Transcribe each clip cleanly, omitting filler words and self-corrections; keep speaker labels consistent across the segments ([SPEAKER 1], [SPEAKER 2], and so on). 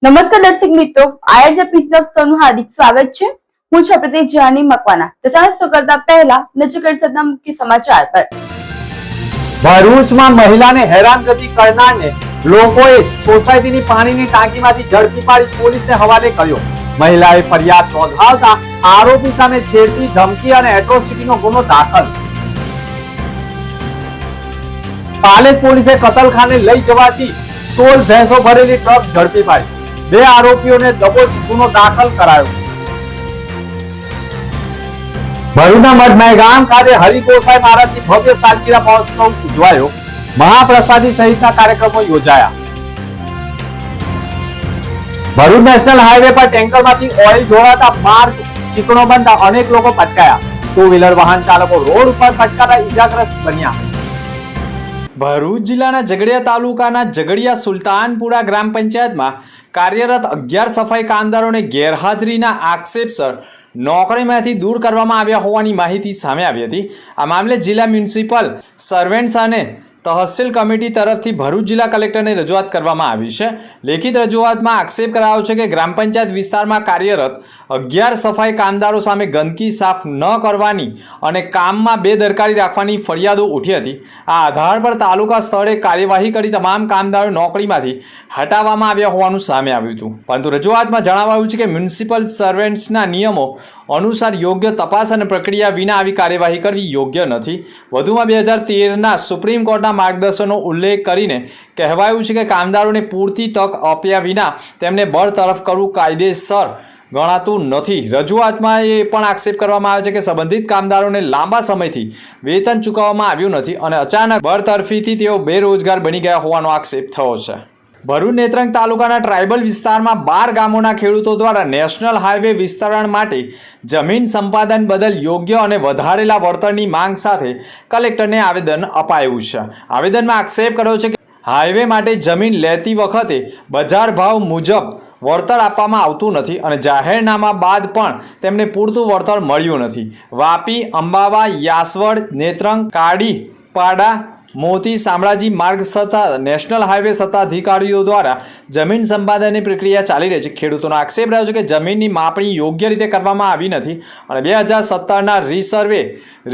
[SPEAKER 1] નમસ્કાર દર્શક મિત્રો, આયર્જ પીસનું હાર્દિક સ્વાગત છે। હું છું પ્રતિક જાની મકવાના। તો ચાલો કરતા પહેલા નજર કરી સદના મુખ્ય સમાચાર પર।
[SPEAKER 2] ભરૂચમાં મહિલાને હેરાનગતિ કરનારને લોકોએ સોસાયટીની પાણીની ટાંકીમાંથી ઝડપી પાડી પોલીસને હવાલે કર્યો। મહિલાએ ફરિયાદ નોંધાવતા આરોપી સામે છેડતી, ધમકી અને એટ્રોસિટીનો ગુનો દાખલ। પાલેજ પોલીસે કતલખાને લઈ જવાતી 16 ભેંસો ભરેલી ટ્રક ઝડપી પાડી। 2 આરોપીઓને દબોચી ગુનો દાખલ કરાયો। ભરૂચના મઢ ગામ ખાતે હરિગોસાઈ મહારાજની ભવ્ય સાલગીરા મહોત્સવ ઉજવાયો। મહાપ્રસાદી સહિતના કાર્યક્રમો યોજાયા। ભરૂચ નેશનલ હાઈવે પર ટેન્કરમાંથી ઓઇલ ઢોળાતા માર્ગ ચીકણો બનતા અનેક લોકો પટકાયા। 2 વ્હીલર વાહન ચાલકો રોડ ઉપર પટકાતા ઈજાગ્રસ્ત બન્યા। ભરૂચ જિલ્લાના ઝઘડિયા તાલુકાના ઝઘડિયા સુલતાનપુરા ગ્રામ પંચાયતમાં કાર્યરત 11 સફાઈ કામદારોને ગેરહાજરીના આક્ષેપસર નોકરીમાંથી દૂર કરવામાં આવ્યા હોવાની માહિતી સામે આવી હતી। આ મામલે જિલ્લા મ્યુનિસિપલ સર્વેન્ટ્સ અને તહસીલ કમિટી તરફથી ભરૂચ જિલ્લા કલેક્ટરને રજૂઆત કરવામાં આવી છે। લેખિત રજૂઆતમાં આક્ષેપ કરાયો છે કે ગ્રામ પંચાયત વિસ્તારમાં કાર્યરત 11 સફાઈ કામદારો સામે ગંદકી સાફ ન કરવાની અને કામમાં બેદરકારી રાખવાની ફરિયાદો ઉઠી હતી। આ આધાર પર તાલુકા સ્તરે કાર્યવાહી કરી તમામ કામદારો નોકરીમાંથી હટાવવામાં આવ્યા હોવાનું સામે આવ્યું હતું। પરંતુ રજૂઆતમાં જણાવાયું છે કે મ્યુનિસિપલ સર્વેન્ટ્સના નિયમો અનુસાર યોગ્ય તપાસ અને પ્રક્રિયા વિના આવી કાર્યવાહી કરવી યોગ્ય નથી। વધુમાં 2013ના સુપ્રીમ કોર્ટના માર્ગદર્શનનો ઉલ્લેખ કરીને કહેવાયું છે કે કામદારોને પૂરતી તક આપ્યા વિના તેમને બરતરફ કરવું કાયદેસર ગણાતું નથી। રજૂઆતમાં એ પણ આક્ષેપ કરવામાં આવે છે કે સંબંધિત કામદારોને લાંબા સમયથી વેતન ચૂકવવામાં આવ્યું નથી અને અચાનક બરતરફીથી તેઓ બેરોજગાર બની ગયા હોવાનો આક્ષેપ થયો છે। ભરૂચ નેત્રંગ તાલુકાના ટ્રાઇબલ વિસ્તારમાં 12 ગામોના ખેડૂતો દ્વારા નેશનલ હાઈવે વિસ્તરણ માટે જમીન સંપાદન બદલ યોગ્ય અને વધારેલા વળતરની માંગ સાથે કલેક્ટરને આવેદન અપાયું છે। આવેદનમાં આક્ષેપ કર્યો છે કે હાઈવે માટે જમીન લેતી વખતે બજાર ભાવ મુજબ વળતર આપવામાં આવતું નથી અને જાહેરનામા બાદ પણ તેમને પૂરતું વળતર મળ્યું નથી। વાપી, અંબાવા, યાસવડ, નેત્રંગ, કાડી, પાડા, મોતી, શામળાજી માર્ગ તથા નેશનલ હાઈવે સત્તાધિકારીઓ દ્વારા જમીન સંપાદનની પ્રક્રિયા ચાલી રહી છે। ખેડૂતોનો આક્ષેપ રહ્યો છે કે જમીનની માપણી યોગ્ય રીતે કરવામાં આવી નથી અને 2017ના રીસર્વે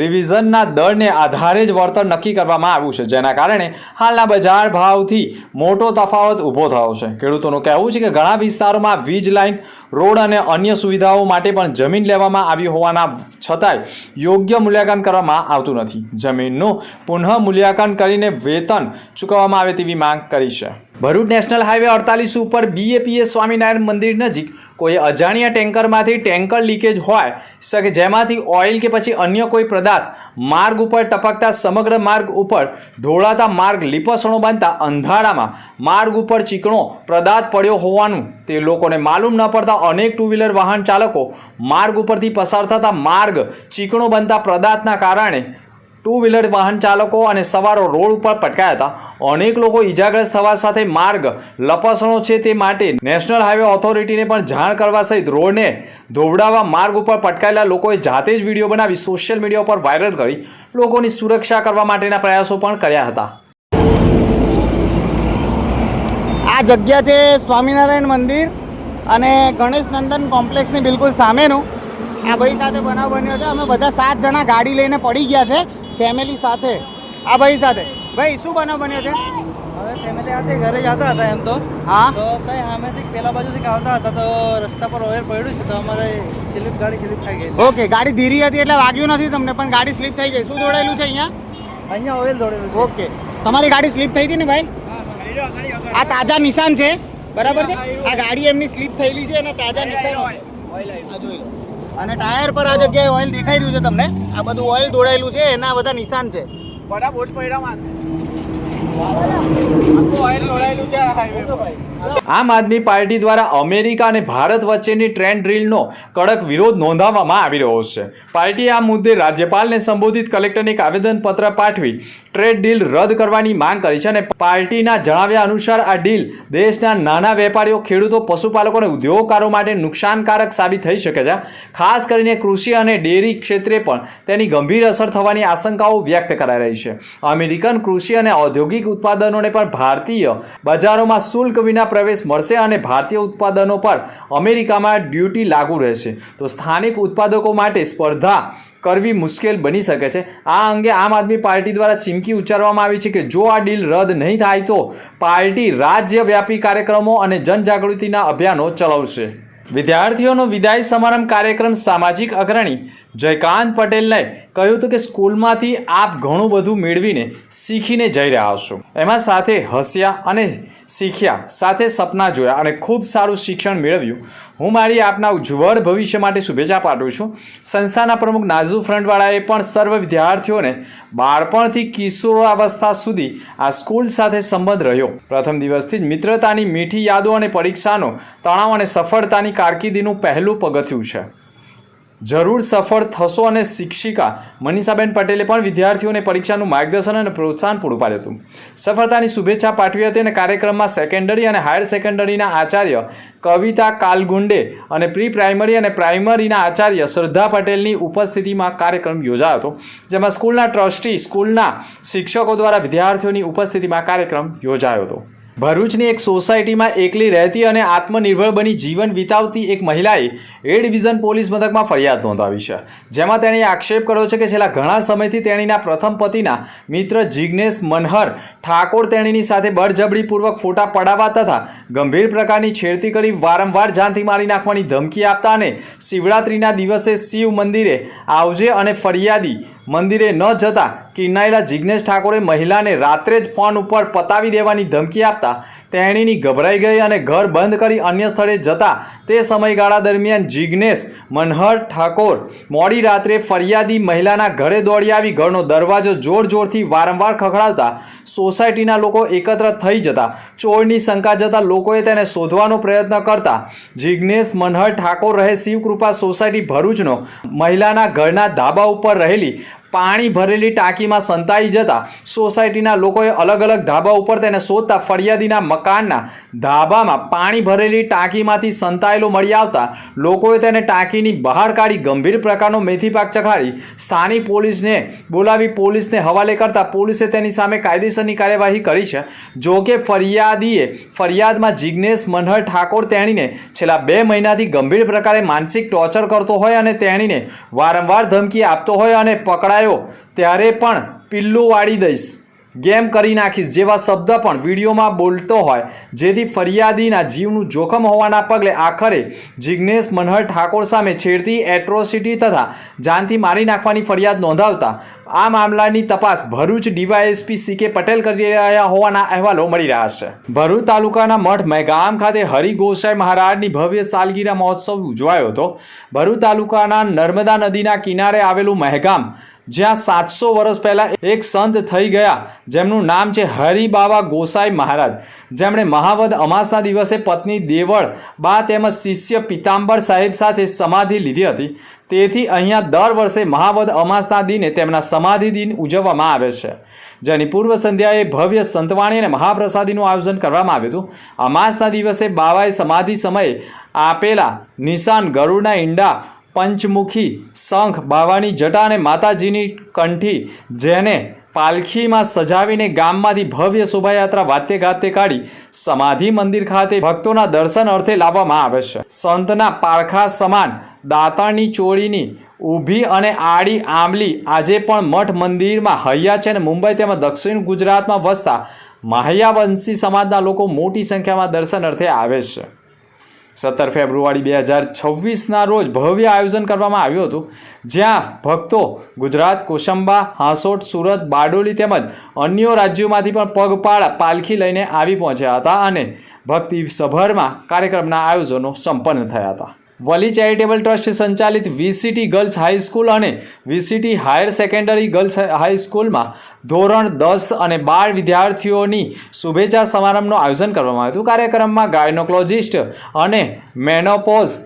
[SPEAKER 2] રિવિઝનના દરને આધારે જ વળતર નક્કી કરવામાં આવ્યું છે, જેના કારણે હાલના બજાર ભાવથી મોટો તફાવત ઊભો થયો છે। ખેડૂતોનું કહેવું છે કે ઘણા વિસ્તારોમાં વીજ લાઇન, રોડ અને અન્ય સુવિધાઓ માટે પણ જમીન લેવામાં આવી હોવાના છતાંય યોગ્ય મૂલ્યાંકન કરવામાં આવતું નથી। જમીનનું પુનઃ મૂલ્યાંકન કરીને વેતન ચૂકવવામાં આવે તેવી માંગ કરી છે। ભરૂચ નેશનલ હાઈવે 48 ઉપર BAPS સ્વામિનારાયણ મંદિર નજીક કોઈ અજાણ્યા ટેન્કરમાંથી ટેન્કર લીકેજ હોય શકે, જેમાંથી ઓઇલ કે પછી અન્ય કોઈ પદાર્થ માર્ગ ઉપર ટપકતા સમગ્ર માર્ગ ઉપર ઢોળાતા માર્ગ લીપસણો બનતા અંધારામાં માર્ગ ઉપર ચીકણો પદાર્થ પડ્યો હોવાનું તે લોકોને માલુમ ન પડતા અનેક 2 વ્હીલર વાહન ચાલકો માર્ગ ઉપરથી પસાર થતા માર્ગ ચીકણો બનતા પદાર્થના કારણે 2 વ્હીલર વાહન ચાલકો અને સવારો રોડ ઉપર પટકાયા હતા। અનેક લોકો ઈજાગ્રસ્ત થવા સાથે માર્ગ લપસણો છે તે માટે નેશનલ હાઈવે ઓથોરિટીને પણ જાણ કરવા સહિત રોડને ધોવડાવવા માર્ગ ઉપર પટકાયેલા લોકોએ જાતે જ વિડીયો બનાવી સોશિયલ મીડિયા પર વાયરલ કરી લોકોની સુરક્ષા કરવા માટેના પ્રયાસો પણ કર્યા હતા।
[SPEAKER 3] આ જગ્યા છે સ્વામિનારાયણ મંદિર અને ગણેશ નંદન કોમ્પ્લેક્સની બિલકુલ સામેનું। આ ભાઈ સાથે બનાવ બન્યો છે। અમે બધા 7 જણા ગાડી લઈને પડી ગયા છે ફેમિલી સાથે। આ ભાઈ સાથે ભાઈ શું બનાવ બન્યો છે?
[SPEAKER 4] હવે ફેમિલી સાથે ઘરે જતા હતા એમ તો
[SPEAKER 3] હા
[SPEAKER 4] તો કઈ સામેથી પેલા બાજુથી આવતા હતા તો રસ્તા પર ઓયર પડ્યું છે તો અમારે ગાડી સ્લીપ થઈ ગઈ।
[SPEAKER 3] ઓકે, ગાડી ધીરી હતી એટલે વાગ્યું નથી તમને, પણ ગાડી સ્લીપ થઈ ગઈ। શું દોડાયેલું છે અહીંયા?
[SPEAKER 4] અહીંયા ઓઇલ દોડેલું છે।
[SPEAKER 3] ઓકે, તમારી ગાડી સ્લીપ થઈ હતી ને ભાઈ? આ તાજા નિશાન છે, બરાબર છે? આ ગાડી એમની સ્લીપ થયેલી છે અને તાજા નિશાનો છે। આ જોઈ લો, અને ટાયર પર આ જગ્યાએ ઓઇલ દેખાઈ રહ્યું છે તમને। આ બધું ઓઇલ દોડાયેલું છે, એના બધા નિશાન છે।
[SPEAKER 4] બડા બોટ પડ્યા ઓઇલ દોડાયેલું છે હાઈવે પર।
[SPEAKER 2] આમ આદમી પાર્ટી દ્વારા અમેરિકા અને ભારત વચ્ચેની ટ્રેડ ડીલનો કડક વિરોધ નોંધાવવામાં આવી રહ્યો છે। પાર્ટીએ આ મુદ્દે રાજ્યપાલને સંબોધિત કલેક્ટરને એક આવેદનપત્ર પાઠવી ટ્રેડ ડીલ રદ કરવાની માંગ કરી છે અને પાર્ટીના જણાવ્યા અનુસાર આ ડીલ દેશના નાના વેપારીઓ, ખેડૂતો, પશુપાલકો અને ઉદ્યોગકારો માટે નુકસાનકારક સાબિત થઈ શકે છે। ખાસ કરીને કૃષિ અને ડેરી ક્ષેત્રે પણ તેની ગંભીર અસર થવાની આશંકાઓ વ્યક્ત કરાઈ રહી છે। અમેરિકન કૃષિ અને ઔદ્યોગિક ઉત્પાદનો ઉત્પાદનોને પણ ભારતીય બજારોમાં શુલ્ક વિના પ્રવેશ મળશે અને ભારતીય ઉત્પાદનો પર અમેરિકામાં ડ્યુટી લાગુ રહેશે. તો સ્થાનિક ઉત્પાદકો માટે સ્પર્ધા કરવી મુશ્કેલ બની શકે છે. આ અંગે આમ આદમી પાર્ટી દ્વારા ચીમકી ઉચ્ચારવામાં આવી છે કે જો આ ડીલ રદ નહીં થાય તો પાર્ટી રાજ્યવ્યાપી કાર્યક્રમો અને જનજાગૃતિના અભિયાનો ચલાવશે. વિદ્યાર્થીઓનો વિદાય સમારંભ કાર્યક્રમ સામાજિક અગ્રણી જયકાંત પટેલને કહ્યું હતું કે સ્કૂલમાંથી આપ ઘણું બધું મેળવીને શીખીને જઈ રહ્યા છો. એમાં સાથે હસ્યા અને શીખ્યા, સાથે સપના જોયા અને ખૂબ સારું શિક્ષણ મેળવ્યું. હું મારી આપના ઉજ્જવળ ભવિષ્ય માટે શુભેચ્છા પાઠવું છું. સંસ્થાના પ્રમુખ નાઝુ ફ્રન્ટવાળાએ પણ સર્વ વિદ્યાર્થીઓને બાળપણથી કિશોરાવસ્થા સુધી આ સ્કૂલ સાથે સંબંધ રહ્યો. પ્રથમ દિવસથી જ મિત્રતાની મીઠી યાદો અને પરીક્ષાનો તણાવ અને સફળતાની કારકિર્દીનું પહેલું પગથિયું છે. જરૂર સફળ થશો. અને શિક્ષિકા મનીષાબેન પટેલે પણ વિદ્યાર્થીઓને પરીક્ષાનું માર્ગદર્શન અને પ્રોત્સાહન પૂરું પાડ્યું હતું. સફળતાની શુભેચ્છા પાઠવી હતી અને કાર્યક્રમમાં સેકન્ડરી અને હાયર સેકન્ડરીના આચાર્ય કવિતા કાલગુંડે અને પ્રી પ્રાઇમરી અને પ્રાઇમરીના આચાર્ય શ્રદ્ધા પટેલની ઉપસ્થિતિમાં કાર્યક્રમ યોજાયો હતો, જેમાં સ્કૂલના ટ્રસ્ટી, સ્કૂલના શિક્ષકો દ્વારા વિદ્યાર્થીઓની ઉપસ્થિતિમાં કાર્યક્રમ યોજાયો હતો. ભરૂચની એક સોસાયટીમાં એકલી રહેતી અને આત્મનિર્ભર બની જીવન વિતાવતી એક મહિલાએ એ ડિવિઝન પોલીસ મથકમાં ફરિયાદ નોંધાવી છે, જેમાં તેણે આક્ષેપ કર્યો છે કે છેલ્લા ઘણા સમયથી તેણીના પ્રથમ પતિના મિત્ર જિગ્નેશ મનહર ઠાકોર તેણીની સાથે બળજબરીપૂર્વક ફોટા પડાવવા તથા ગંભીર પ્રકારની છેડતી કરી વારંવાર જાનથી મારી નાખવાની ધમકી આપતા અને શિવરાત્રિના દિવસે શિવ મંદિરે આવજે અને ફરિયાદી મંદિરે ન જતા કિન્નાયેલા જિગ્નેશ ઠાકોરે મહિલાને રાત્રે જ ફોન ઉપર પતાવી દેવાની ધમકી આપતા તેણીની ગભરાઈ ગઈ અને ઘર બંધ કરી અન્ય સ્થળે જતા તે સમયગાળા દરમિયાન જિગ્નેશ મનહર ઠાકોર મોડી રાત્રે ફરિયાદી મહિલાના ઘરે દોડી આવી ઘરનો દરવાજો જોર જોરથી વારંવાર ખખડાવતા સોસાયટીના લોકો એકત્ર થઈ જતા ચોરની શંકા જતા લોકોએ તેને શોધવાનો પ્રયત્ન કરતા જિગ્નેશ મનહર ઠાકોર રહે શિવકૃપા સોસાયટી ભરૂચનો મહિલાના ઘરના ધાબા ઉપર રહેલી પાણી ભરેલી ટાંકીમાં સંતાઈ જતા સોસાયટીના લોકોએ અલગ અલગ ધાબા ઉપર તેને શોધતા ફરિયાદીના મકાનના ધાબામાં પાણી ભરેલી ટાંકીમાંથી સંતાયેલો મળી આવતા લોકોએ તેને ટાંકીની બહાર કાઢી ગંભીર પ્રકારનો મેથી પાક ચખાડી સ્થાનિક પોલીસને બોલાવી પોલીસને હવાલે કરતા પોલીસે તેની સામે કાયદેસરની કાર્યવાહી કરી છે. જો કે ફરિયાદીએ ફરિયાદમાં જિગ્નેશ મનહર ઠાકોર તેણીને છેલ્લા 2 મહિનાથી ગંભીર પ્રકારે માનસિક ટોર્ચર કરતો હોય અને તેણીને વારંવાર ધમકી આપતો હોય અને પકડાય ત્યારે પણ પિલ્લું વાળી દઈશ, ગેમ કરી નાખીશ જેવા શબ્દ પણ વિડીયોમાં બોલતો હોય, જેથી ફરિયાદીના જીવનું જોખમ હોવાના પગલે આખરે જિગ્નેશ મનહર ઠાકોર સામે છેડતી, એટ્રોસિટી તથા જાનથી મારી નાખવાની ફરિયાદ નોંધાવતા આ મામલાની તપાસ ભરૂચ ડીવાયએસપી CK પટેલ કરી રહ્યા હોવાના અહેવાલો મળી રહ્યા છે. ભરૂચ તાલુકાના મઠ મહેગામ ખાતે હરિ ગોસાઈ મહારાજની ભવ્ય સાલગીરા મહોત્સવ ઉજવાયો હતો. ભરૂચ તાલુકાના નર્મદા નદીના કિનારે આવેલું મહેગામ, જ્યાં 700 વર્ષ પહેલા એક સંત થઈ ગયા જેમનું નામ છે હરિબાવા ગોસાઈ મહારાજ, જેમણે મહાવદ અમાસના દિવસે પત્ની દેવળ બા તેમજ શિષ્ય પિતાંબર સાહેબ સાથે સમાધિ લીધી હતી. તેથી અહીંયા દર વર્ષે મહાવદ અમાસના દિને તેમના સમાધિ દિન ઉજવવામાં આવે છે, જેની પૂર્વ સંધ્યાએ ભવ્ય સંતવાણી અને મહાપ્રસાદીનું આયોજન કરવામાં આવ્યું હતું. અમાસના દિવસે બાવાએ સમાધિ સમયે આપેલા નિશાન ગરુડના ઈંડા, પંચમુખી શંખ, બાવાની જટા અને માતાજીની કંઠી, જેને પાલખીમાં સજાવીને ગામમાંથી ભવ્ય શોભાયાત્રા વાતે ગાતે કાઢી સમાધિ મંદિર ખાતે ભક્તોના દર્શન અર્થે લાવવામાં આવે છે. સંતના પારખા સમાન દાંતણની ચોળીની ઊભી અને આડી આંબલી આજે પણ મઠ મંદિરમાં હૈયા છે અને મુંબઈ તેમજ દક્ષિણ ગુજરાતમાં વસતા માહ્યાવંશી સમાજના લોકો મોટી સંખ્યામાં દર્શન અર્થે આવે છે. 17 ફેબ્રુઆરી 2026ના રોજ ભવ્ય આયોજન કરવામાં આવ્યું હતું, જ્યાં ભક્તો ગુજરાત, કોસંબા, હાંસોટ, સુરત, બારડોલી તેમજ અન્ય રાજ્યોમાંથી પણ પગપાળા પાલખી લઈને આવી પહોંચ્યા હતા અને ભક્તિ સભરમાં કાર્યક્રમના આયોજનો સંપન્ન થયા હતા. વલી ચેરિટેબલ ટ્રસ્ટ સંચાલિત VCT ગર્લ્સ હાઈસ્કૂલ અને VCT હાયર સેકન્ડરી ગર્લ્સ હાઈસ્કૂલમાં ધોરણ 10 અને 12 વિદ્યાર્થીઓની શુભેચ્છા સમારંભનું આયોજન કરવામાં આવ્યું હતું. કાર્યક્રમમાં ગાયનોકોલોજિસ્ટ અને મેનોપોઝ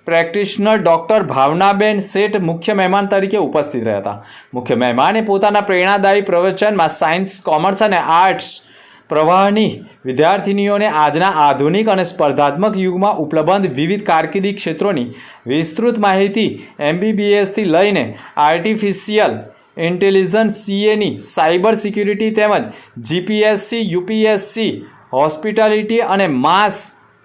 [SPEAKER 2] પ્રેક્ટિશનર ડૉક્ટર ભાવનાબેન શેઠ મુખ્ય મહેમાન તરીકે ઉપસ્થિત રહ્યા હતા. મુખ્ય મહેમાને પોતાના પ્રેરણાદાયી પ્રવચનમાં સાયન્સ, કોમર્સ અને આર્ટ્સ પ્રવાહની વિદ્યાર્થીનીઓને આજના આધુનિક અને સ્પર્ધાત્મક યુગમાં ઉપલબ્ધ વિવિધ કારકિર્દી ક્ષેત્રોની વિસ્તૃત માહિતી MBBSથી લઈને આર્ટિફિશિયલ
[SPEAKER 5] ઇન્ટેલિજન્સ સીએની સાયબર સિક્યુરિટી તેમજ જીપીએસસી યુપીએસસી હોસ્પિટાલિટી અને માસ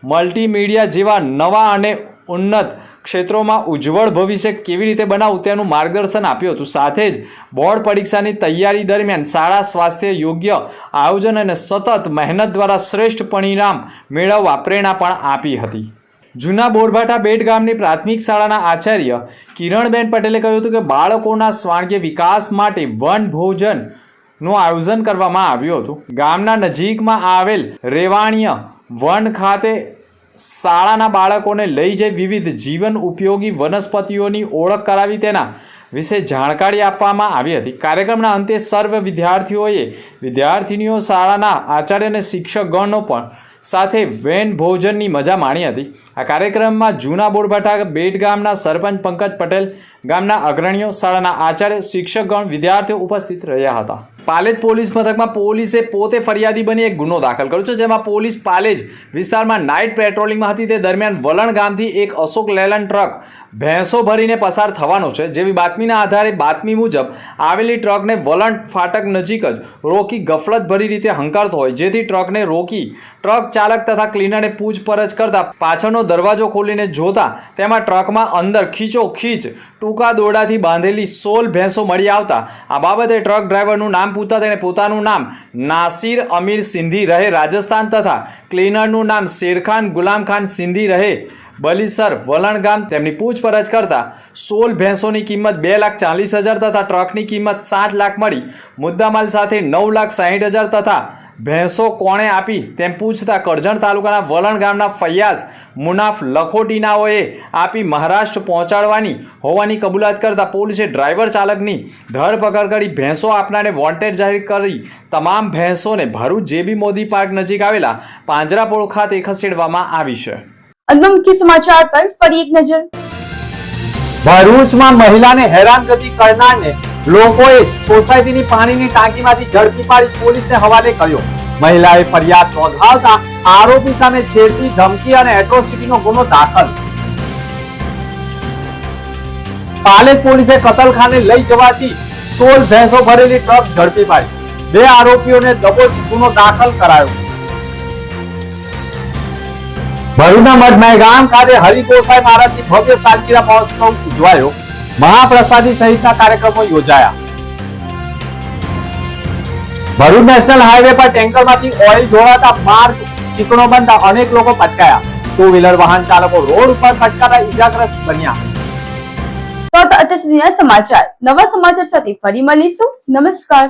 [SPEAKER 5] મલ્ટીમીડિયા જેવા નવા અને ઉન્નત ક્ષેત્રોમાં ઉજ્જવળ ભવિષ્ય કેવી રીતે બનાવવું તેનું માર્ગદર્શન આપ્યું હતું. સાથે જ બોર્ડ પરીક્ષાની તૈયારી દરમિયાન શાળા સ્વાસ્થ્ય યોગ્ય આયોજન અને સતત મહેનત દ્વારા શ્રેષ્ઠ પરિણામ મેળવવા પ્રેરણા પણ આપી હતી. જૂના બોરભાઠા બેટ ગામની પ્રાથમિક શાળાના આચાર્ય કિરણબેન પટેલે કહ્યું હતું કે બાળકોના સ્વાંગીય વિકાસ માટે વન ભોજનનું આયોજન કરવામાં આવ્યું હતું. ગામના નજીકમાં આવેલ રેવાણીય વન ખાતે શાળાના બાળકોને લઈ જઈ વિવિધ જીવન ઉપયોગી વનસ્પતિઓની ઓળખ કરાવી તેના વિશે જાણકારી આપવામાં આવી હતી. કાર્યક્રમના અંતે સર્વ વિદ્યાર્થીનીઓ શાળાના આચાર્ય અને શિક્ષકગણો પણ સાથે વેન ભોજનની મજા માણી હતી. આ કાર્યક્રમમાં જૂના બોરભાઠા બેટ ગામના સરપંચ પંકજ પટેલ, ગામના અગ્રણીઓ, શાળાના આચાર્ય, શિક્ષકગણ, વિદ્યાર્થીઓ ઉપસ્થિત રહ્યા હતા. પાલેજ પોલીસ મથકમાં પોલીસે પોતે ફરિયાદી બની એક ગુનો દાખલ કર્યો છે, જેમાં પોલીસ પાલેજ વિસ્તારમાં નાઇટ પેટ્રોલિંગમાં હતી તે દરમિયાન વલણ ગામથી એક અશોક લેલન ટ્રક ભેંસો ભરીને પસાર થવાનો છે જેવી બાતમીના આધારે બાતમી મુજબ આવેલી ટ્રકને વલણ ફાટક નજીક જ રોકી ગફલતભરી રીતે હંકારતો હોય, જેથી ટ્રકને રોકી ટ્રક ચાલક તથા ક્લીનરને પૂછપરછ કરતા પાછળનો દરવાજો ખોલીને જોતા તેમાં ટ્રકમાં અંદર ખીચોખીચ ટૂંકા દોરડાથી બાંધેલી 16 ભેંસો મળી આવતા આ બાબતે ટ્રક ડ્રાઈવરનું નામ પૂછતા તેણે પોતાનું નામ નાસિર અમીર સિંધી રહે રાજસ્થાન તથા ક્લીનરનું નામ શેરખાન ગુલામખાન સિંધી રહે બલીસર વલણ ગામ તેમની પૂછપરછ કરતા 16 ભેંસોની કિંમત 2,40,000 તથા ટ્રકની કિંમત 7 લાખ મળી મુદ્દામાલ સાથે 9,60,000 તથા ભેંસો કોણે આપી તેમ પૂછતા કરજણ તાલુકાના વલણ ગામના ફૈયાઝ મુનાફ લખોટીનાઓએ આપી મહારાષ્ટ્ર પહોંચાડવાની હોવાની કબૂલાત કરતા પોલીસે ડ્રાઈવર ચાલકની ધરપકડ કરી ભેંસો આપનારને વોન્ટેડ જાહેર કરી તમામ ભેંસોને ભરૂચ જેબી મોદી પાર્ક નજીક આવેલા પાંજરાપોળ ખાતે ખસેડવામાં આવી છે.
[SPEAKER 1] અંતિમ મુખ્ય સમાચાર પર ફરી એક નજર.
[SPEAKER 2] ભરૂચમાં મહિલાને હેરાનગતિ કરનારને લોકોએ સોસાયટીની પાણીની ટાંકીમાંથી ઝડપી પાડી પોલીસને હવાલે કર્યો. મહિલાએ ફરિયાદ નોંધાવતા આરોપી સામે છેડતી, ધમકી અને એટ્રોસિટીનો ગુનો દાખલ. પાલેજ પોલીસે કતલખાને લઈ જવાતી 16 ભેંસો ભરેલી ટ્રક ઝડપી પાડી. 2 આરોપીઓને દબોચી ગુનો દાખલ કરાયો. ભરૂચના મઢમાય ગામ ખાતે હરિગોસાઈ મહારાજની ભવ્ય સાલગીરા મહોત્સવ ઉજવાયો. મહાપ્રસાદી સહિતના કાર્યક્રમો યોજાયા. ભરૂચ નેશનલ હાઈવે પર ટેન્કરમાંથી ઓઇલ ઢોળાતા માર્ગ ચીકણો બનતા અનેક લોકો પટકાયા. 2 વ્હીલર વાહન ચાલકો રોડ ઉપર પટકાતા ઈજાગ્રસ્ત બન્યા.
[SPEAKER 1] તો અત્યાર સુધીના સમાચાર. નવા સમાચાર સાથે ફરી મળીશું. નમસ્કાર.